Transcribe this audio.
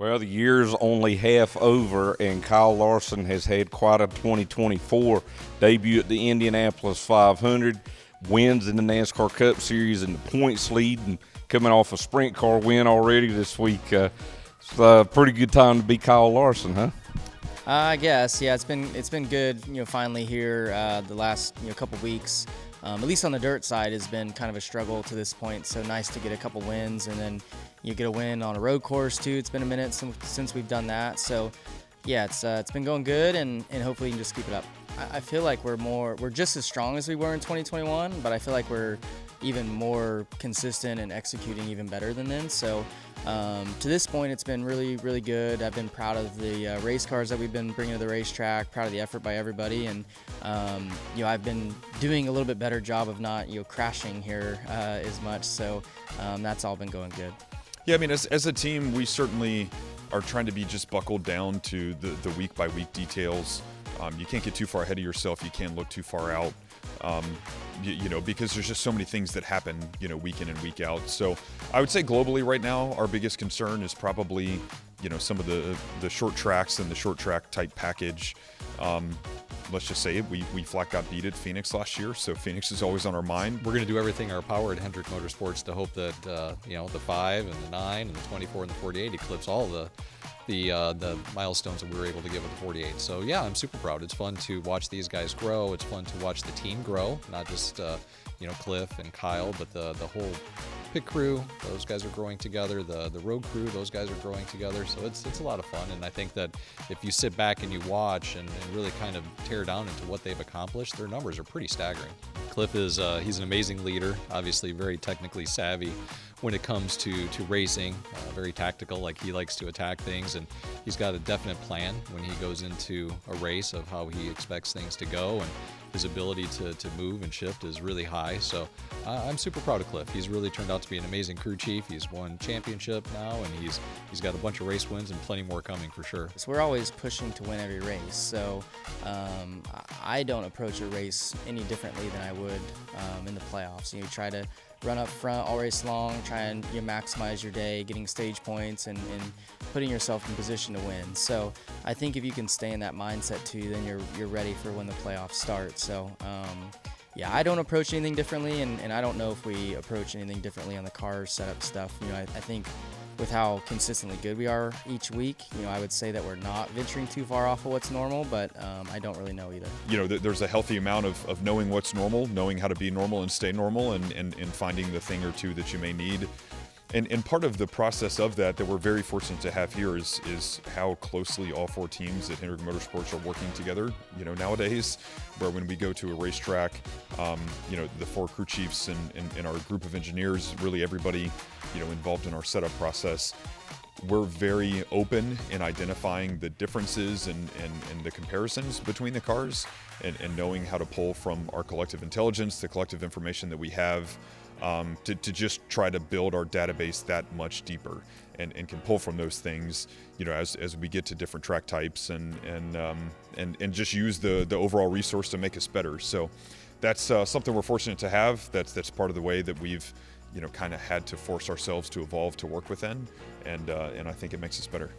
Well, the year's only half over, and Kyle Larson has had quite a 2024. Debut at the Indianapolis 500, wins in the NASCAR Cup Series in the points lead, and coming off a sprint car win already this week. It's a pretty good time to be Kyle Larson, huh? I guess, yeah. It's been good. Finally here the last couple weeks. At least on the dirt side, has been kind of a struggle to this point. So nice to get a couple wins, and then you get a win on a road course too. It's been a minute since we've done that. So yeah, it's been going good, and hopefully we can just keep it up. I feel like we're just as strong as we were in 2021, but I feel like we're even more consistent and executing even better than then. So to this point, it's been really, really good. I've been proud of the race cars that we've been bringing to the racetrack, proud of the effort by everybody, and I've been doing a little bit better job of not crashing here as much. So that's all been going good. Yeah, I mean, as a team, we certainly are trying to be just buckled down to the week-by-week details. You can't get too far ahead of yourself. You can't look too far out, because there's just so many things that happen, week in and week out. So I would say globally right now, our biggest concern is probably, some of the short tracks and the short track type package. Let's just say it, we flat got beat at Phoenix last year, so Phoenix is always on our mind. We're going to do everything in our power at Hendrick Motorsports to hope that the 5 and the 9 and the 24 and the 48 eclipse all the milestones that we were able to get with the 48. So yeah, I'm super proud. It's fun to watch these guys grow. It's fun to watch the team grow, not just Cliff and Kyle, but the whole pit crew. Those guys are growing together. The road crew, those guys are growing together. So it's a lot of fun, and I think that if you sit back and you watch and really kind of tear down into what they've accomplished, their numbers are pretty staggering. Cliff is he's an amazing leader, obviously very technically savvy when it comes to racing, very tactical, like he likes to attack things, and he's got a definite plan when he goes into a race of how he expects things to go, and his ability to move and shift is really high. So I'm super proud of Cliff. He's really turned out to be an amazing crew chief. He's won championship now, and he's got a bunch of race wins and plenty more coming for sure. So we're always pushing to win every race. So I don't approach a race any differently than I would in the playoffs. You try to run up front all race long, try and maximize your day, getting stage points and putting yourself in position to win. So I think if you can stay in that mindset too, then you're ready for when the playoffs start. So yeah, I don't approach anything differently, and I don't know if we approach anything differently on the car setup stuff. I think with how consistently good we are each week, I would say that we're not venturing too far off of what's normal, but I don't really know either. There's a healthy amount of knowing what's normal, knowing how to be normal and stay normal, and finding the thing or two that you may need. And part of the process of that we're very fortunate to have here is how closely all four teams at Hendrick Motorsports are working together, nowadays, where when we go to a racetrack, the four crew chiefs and our group of engineers, really everybody, involved in our setup process, we're very open in identifying the differences and the comparisons between the cars and knowing how to pull from our collective intelligence, the collective information that we have, to just try to build our database that much deeper and can pull from those things, as we get to different track types and just use the overall resource to make us better. So that's something we're fortunate to have. That's part of the way that we've kind of had to force ourselves to evolve to work within, and I think it makes us better.